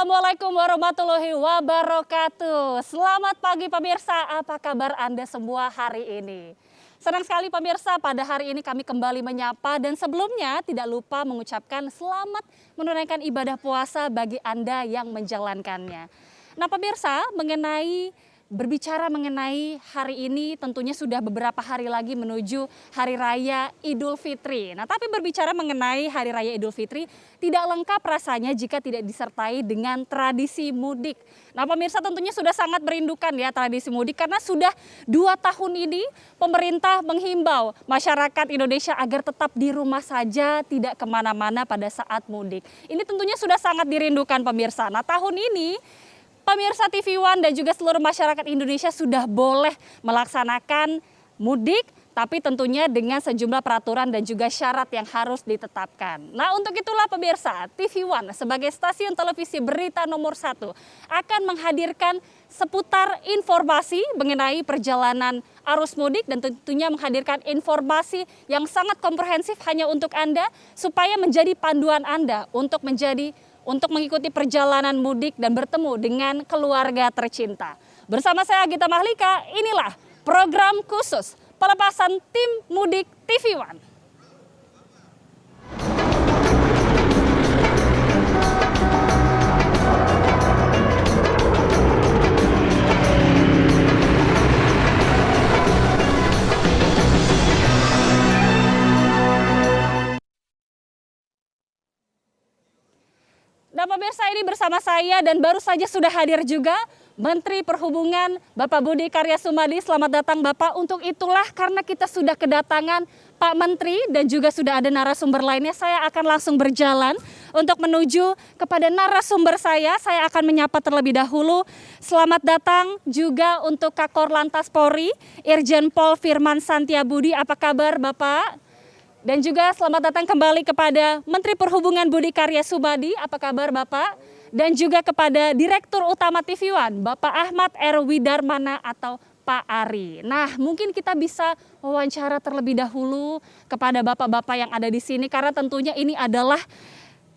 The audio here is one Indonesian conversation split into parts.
Assalamualaikum warahmatullahi wabarakatuh. Selamat pagi pemirsa, apa kabar Anda semua hari ini? Senang sekali pemirsa, pada hari ini kami kembali menyapa dan sebelumnya tidak lupa mengucapkan selamat menunaikan ibadah puasa bagi Anda yang menjalankannya. Nah pemirsa, berbicara mengenai hari ini tentunya sudah beberapa hari lagi menuju Hari Raya Idul Fitri. Nah tapi berbicara mengenai Hari Raya Idul Fitri tidak lengkap rasanya jika tidak disertai dengan tradisi mudik. Nah pemirsa tentunya sudah sangat merindukan ya tradisi mudik karena sudah 2 tahun ini pemerintah menghimbau masyarakat Indonesia agar tetap di rumah saja, tidak kemana-mana pada saat mudik. Ini tentunya sudah sangat dirindukan pemirsa. Nah tahun ini pemirsa TV One dan juga seluruh masyarakat Indonesia sudah boleh melaksanakan mudik, tapi tentunya dengan sejumlah peraturan dan juga syarat yang harus ditetapkan. Nah untuk itulah pemirsa, TV One sebagai stasiun televisi berita nomor 1 akan menghadirkan seputar informasi mengenai perjalanan arus mudik dan tentunya menghadirkan informasi yang sangat komprehensif hanya untuk Anda supaya menjadi panduan Anda untuk mengikuti perjalanan mudik dan bertemu dengan keluarga tercinta. Bersama saya Gita Mahlika, inilah program khusus pelepasan tim mudik TV One. Nah pemirsa, ini bersama saya dan baru saja sudah hadir juga Menteri Perhubungan Bapak Budi Karya Sumadi. Selamat datang Bapak. Untuk itulah karena kita sudah kedatangan Pak Menteri dan juga sudah ada narasumber lainnya, saya akan langsung berjalan untuk menuju kepada narasumber saya. Saya akan menyapa terlebih dahulu. Selamat datang juga untuk Kakor Lantas Polri, Irjen Pol Firman Santiabudi. Apa kabar Bapak? Dan juga selamat datang kembali kepada Menteri Perhubungan Budi Karya Sumadi. Apa kabar Bapak? Dan juga kepada Direktur Utama TV One, Bapak Ahmad Erwi Darmana atau Pak Ari. Nah mungkin kita bisa wawancara terlebih dahulu kepada bapak-bapak yang ada di sini. Karena tentunya ini adalah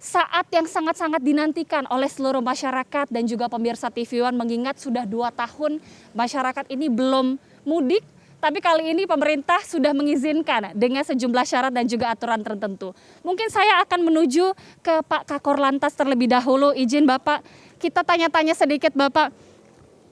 saat yang sangat-sangat dinantikan oleh seluruh masyarakat dan juga pemirsa TV One. Mengingat sudah 2 tahun masyarakat ini belum mudik. Tapi kali ini pemerintah sudah mengizinkan dengan sejumlah syarat dan juga aturan tertentu. Mungkin saya akan menuju ke Pak Kakor Lantas terlebih dahulu. Izin Bapak, kita tanya-tanya sedikit Bapak.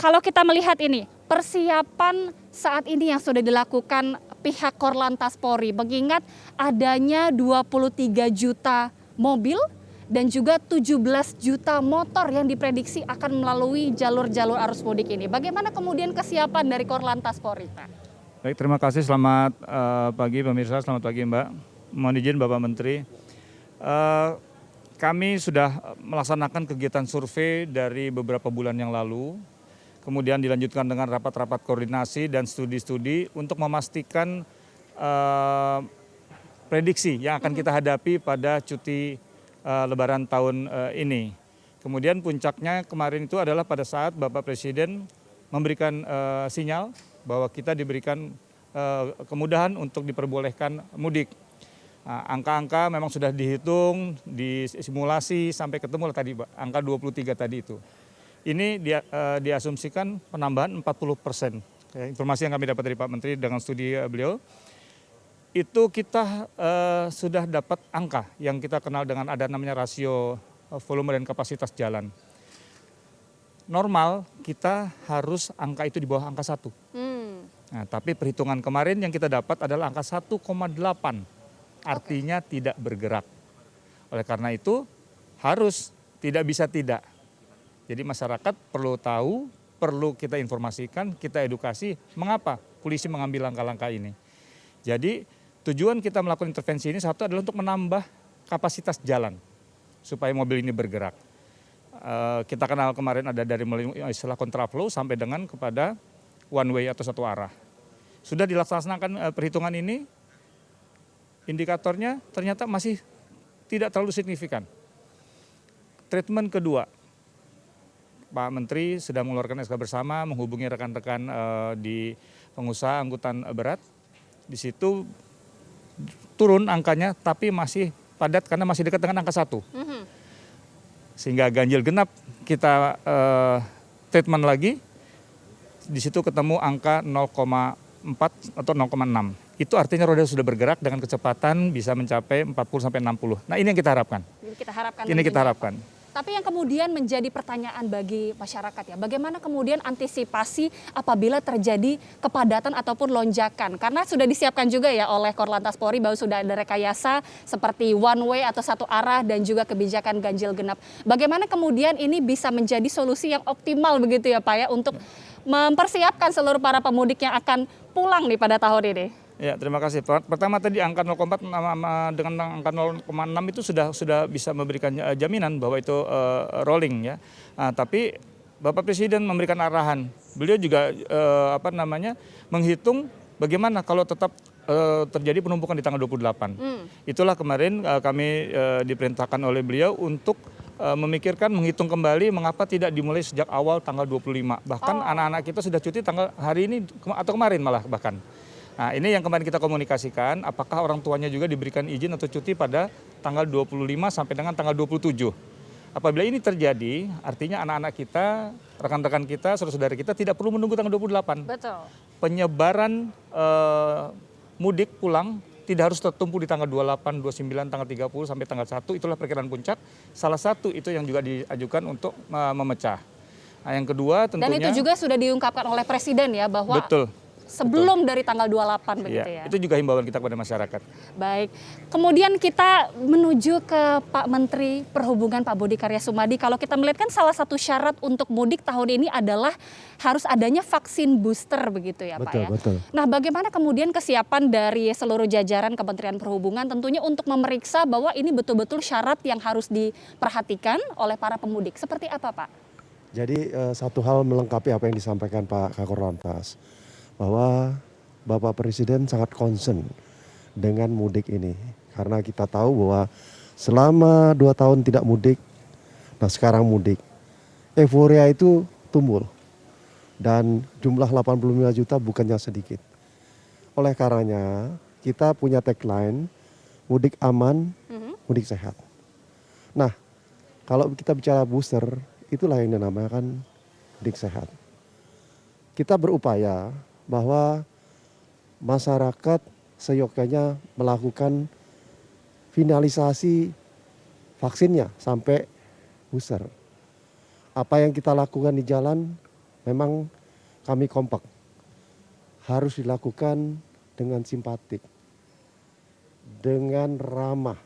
Kalau kita melihat ini, persiapan saat ini yang sudah dilakukan pihak Korlantas Polri. Mengingat adanya 23 juta mobil dan juga 17 juta motor yang diprediksi akan melalui jalur-jalur arus mudik ini. Bagaimana kemudian kesiapan dari Korlantas Polri, Pak? Baik, terima kasih. Selamat pagi pemirsa, selamat pagi Mbak. Mohon izin Bapak Menteri. Kami sudah melaksanakan kegiatan survei dari beberapa bulan yang lalu. Kemudian dilanjutkan dengan rapat-rapat koordinasi dan studi-studi untuk memastikan prediksi yang akan kita hadapi pada cuti Lebaran tahun ini. Kemudian puncaknya kemarin itu adalah pada saat Bapak Presiden memberikan sinyal bahwa kita diberikan kemudahan untuk diperbolehkan mudik. Angka-angka memang sudah dihitung, disimulasi sampai ketemu tadi angka 23 tadi itu. Ini diasumsikan penambahan 40%. Informasi yang kami dapat dari Pak Menteri dengan studi beliau, itu kita sudah dapat angka yang kita kenal dengan ada namanya rasio volume dan kapasitas jalan. Normal kita harus angka itu di bawah angka 1. Nah, tapi perhitungan kemarin yang kita dapat adalah angka 1,8. Artinya tidak bergerak. Oleh karena itu harus tidak bisa tidak. Jadi masyarakat perlu tahu, perlu kita informasikan, kita edukasi mengapa polisi mengambil langkah-langkah ini. Jadi tujuan kita melakukan intervensi ini satu adalah untuk menambah kapasitas jalan supaya mobil ini bergerak. Kita kenal kemarin ada dari istilah kontraflow sampai dengan kepada one way atau satu arah. Sudah dilaksanakan perhitungan ini, indikatornya ternyata masih tidak terlalu signifikan. Treatment kedua, Pak Menteri sudah mengeluarkan SK bersama, menghubungi rekan-rekan di pengusaha angkutan berat. Di situ turun angkanya tapi masih padat karena masih dekat dengan angka 1. Sehingga ganjil genap kita treatment lagi, di situ ketemu angka 0,4 atau 0,6. Itu artinya roda sudah bergerak dengan kecepatan bisa mencapai 40 sampai 60. Nah, ini yang kita harapkan. Jadi kita harapkan Ini kita harapkan. Tapi yang kemudian menjadi pertanyaan bagi masyarakat ya, bagaimana kemudian antisipasi apabila terjadi kepadatan ataupun lonjakan? Karena sudah disiapkan juga ya oleh Korlantas Polri bahwa sudah ada rekayasa seperti one way atau satu arah dan juga kebijakan ganjil genap. Bagaimana kemudian ini bisa menjadi solusi yang optimal begitu ya Pak ya untuk mempersiapkan seluruh para pemudik yang akan pulang nih pada tahun ini? Ya, terima kasih. Pertama tadi angka 0,4 dengan angka 0,6 itu sudah bisa memberikan jaminan bahwa itu rolling ya. Nah, tapi Bapak Presiden memberikan arahan. Beliau juga menghitung bagaimana kalau tetap terjadi penumpukan di tanggal 28. Itulah kemarin kami diperintahkan oleh beliau untuk memikirkan, menghitung kembali mengapa tidak dimulai sejak awal tanggal 25. Bahkan anak-anak kita sudah cuti tanggal hari ini atau kemarin malah bahkan. Nah, ini yang kemarin kita komunikasikan, apakah orang tuanya juga diberikan izin atau cuti pada tanggal 25 sampai dengan tanggal 27. Apabila ini terjadi, artinya anak-anak kita, rekan-rekan kita, saudara-saudara kita tidak perlu menunggu tanggal 28. Betul. Penyebaran mudik pulang tidak harus tertumpu di tanggal 28, 29, tanggal 30 sampai tanggal 1, itulah perkiraan puncak. Salah satu itu yang juga diajukan untuk memecah. Nah, yang kedua tentunya. Dan itu juga sudah diungkapkan oleh Presiden ya bahwa betul. Sebelum dari tanggal 28 begitu ya. Itu juga himbauan kita kepada masyarakat. Baik. Kemudian kita menuju ke Pak Menteri Perhubungan Pak Budi Karya Sumadi. Kalau kita melihat kan salah satu syarat untuk mudik tahun ini adalah harus adanya vaksin booster begitu ya Pak ya. Betul. Nah, bagaimana kemudian kesiapan dari seluruh jajaran Kementerian Perhubungan tentunya untuk memeriksa bahwa ini betul-betul syarat yang harus diperhatikan oleh para pemudik. Seperti apa Pak? Jadi satu hal melengkapi apa yang disampaikan Pak Kakor Lantas, bahwa Bapak Presiden sangat concern dengan mudik ini. Karena kita tahu bahwa selama 2 tahun tidak mudik, nah sekarang mudik. Euforia itu tumbuh dan jumlah 85 juta bukannya sedikit. Oleh karenanya kita punya tagline, mudik aman, mudik sehat. Nah, kalau kita bicara booster, itulah yang dinamakan mudik sehat. Kita berupaya bahwa masyarakat seyogyanya melakukan finalisasi vaksinnya sampai booster. Apa yang kita lakukan di jalan memang kami kompak. Harus dilakukan dengan simpatik, dengan ramah.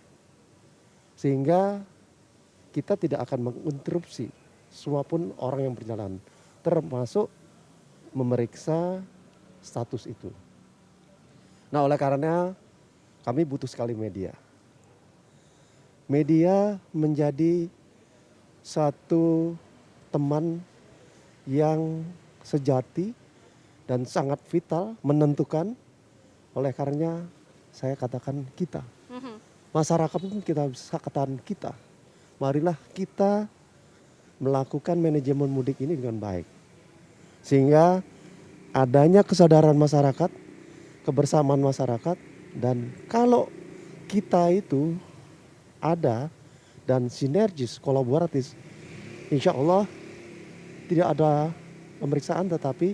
Sehingga kita tidak akan menginterupsi semapun orang yang berjalan, termasuk memeriksa status itu. Nah, oleh karena kami butuh sekali media. Media menjadi satu teman yang sejati dan sangat vital, menentukan. Oleh karenanya saya katakan kita. Masyarakat pun kita bisa katakan kita. Marilah kita melakukan manajemen mudik ini dengan baik. Sehingga adanya kesadaran masyarakat, kebersamaan masyarakat, dan kalau kita itu ada dan sinergis, kolaboratif, insya Allah tidak ada pemeriksaan tetapi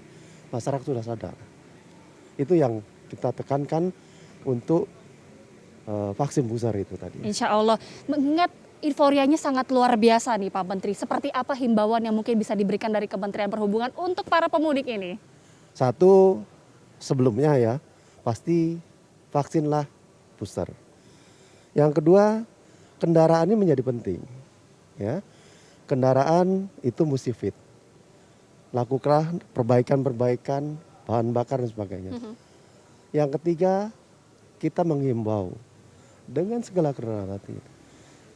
masyarakat sudah sadar. Itu yang kita tekankan untuk vaksin booster itu tadi. Insya Allah, mengingat euforianya sangat luar biasa nih Pak Menteri. Seperti apa himbauan yang mungkin bisa diberikan dari Kementerian Perhubungan untuk para pemudik ini? Satu, sebelumnya ya, pasti vaksinlah booster. Yang kedua, kendaraan ini menjadi penting. Ya, kendaraan itu mesti fit. Lakukanlah perbaikan-perbaikan, bahan bakar dan sebagainya. Yang ketiga, kita menghimbau dengan segala kerendahan hati.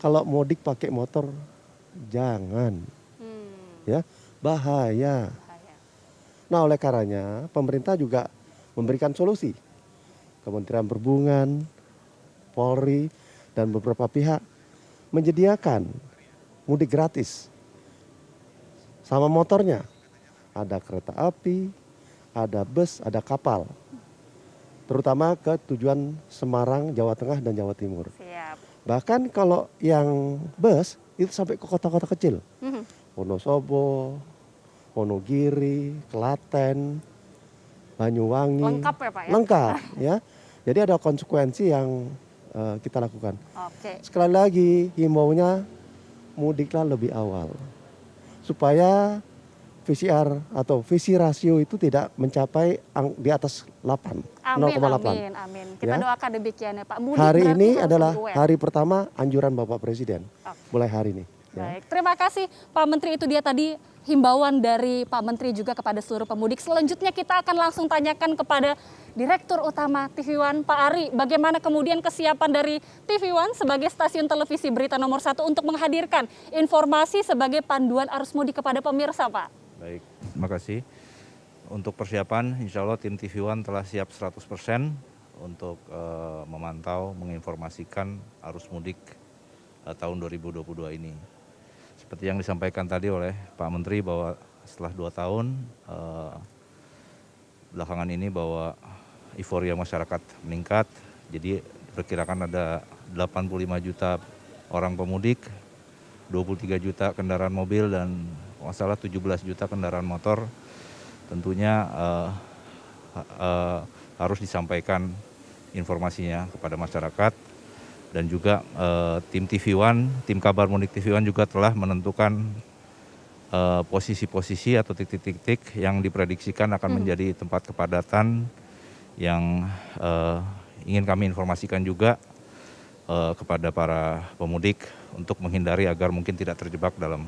Kalau mudik pakai motor, jangan. Ya, bahaya. Nah, oleh karenanya pemerintah juga memberikan solusi. Kementerian Perhubungan, Polri, dan beberapa pihak menyediakan mudik gratis. Sama motornya. Ada kereta api, ada bus, ada kapal. Terutama ke tujuan Semarang, Jawa Tengah, dan Jawa Timur. Siap. Bahkan kalau yang bus itu sampai ke kota-kota kecil. Mhm. Wonosobo, Wonogiri, Klaten, Banyuwangi. Lengkap ya Pak ya? Lengkap ya. Jadi ada konsekuensi yang kita lakukan. Oke. Sekali lagi himbaunya mudiklah lebih awal. Supaya PCR atau visi rasio itu tidak mencapai di atas 8, Amin, 0,8. amin, amin. Kita Ya. doakan demikian ya Pak. Mudik Hari berarti ini harus adalah lebih aware. hari pertama anjuran Bapak Presiden. Oke. Mulai hari ini. Ya. Baik, terima kasih Pak Menteri. Itu dia tadi himbauan dari Pak Menteri juga kepada seluruh pemudik. Selanjutnya kita akan langsung tanyakan kepada Direktur Utama TV One, Pak Ari. Bagaimana kemudian kesiapan dari TV One sebagai stasiun televisi berita nomor 1 untuk menghadirkan informasi sebagai panduan arus mudik kepada pemirsa, Pak? Baik, terima kasih. Untuk persiapan, insya Allah tim TV One telah siap 100% untuk memantau, menginformasikan arus mudik tahun 2022 ini. Seperti yang disampaikan tadi oleh Pak Menteri bahwa setelah 2 tahun belakangan ini bahwa euforia masyarakat meningkat, jadi diperkirakan ada 85 juta orang pemudik, 23 juta kendaraan mobil dan masalah 17 juta kendaraan motor. Tentunya harus disampaikan informasinya kepada masyarakat. Dan juga tim TV One, tim kabar mudik TV One juga telah menentukan posisi-posisi atau titik-titik yang diprediksikan akan menjadi tempat kepadatan yang ingin kami informasikan juga kepada para pemudik untuk menghindari agar mungkin tidak terjebak dalam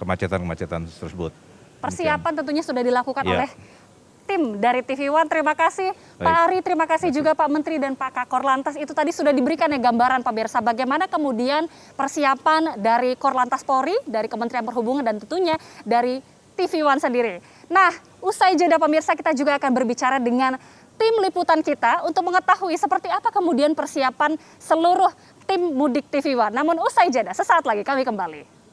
kemacetan-kemacetan tersebut. Persiapan tentunya sudah dilakukan Ya. oleh tim dari TV One. Terima kasih Pak Baik. Ari, terima kasih juga Pak Menteri dan Pak Kakor Lantas. Itu tadi sudah diberikan ya gambaran pemirsa bagaimana kemudian persiapan dari Korlantas Polri, dari Kementerian Perhubungan dan tentunya dari TV One sendiri. Nah, usai jeda pemirsa kita juga akan berbicara dengan tim liputan kita untuk mengetahui seperti apa kemudian persiapan seluruh tim mudik TV One. Namun usai jeda, sesaat lagi kami kembali.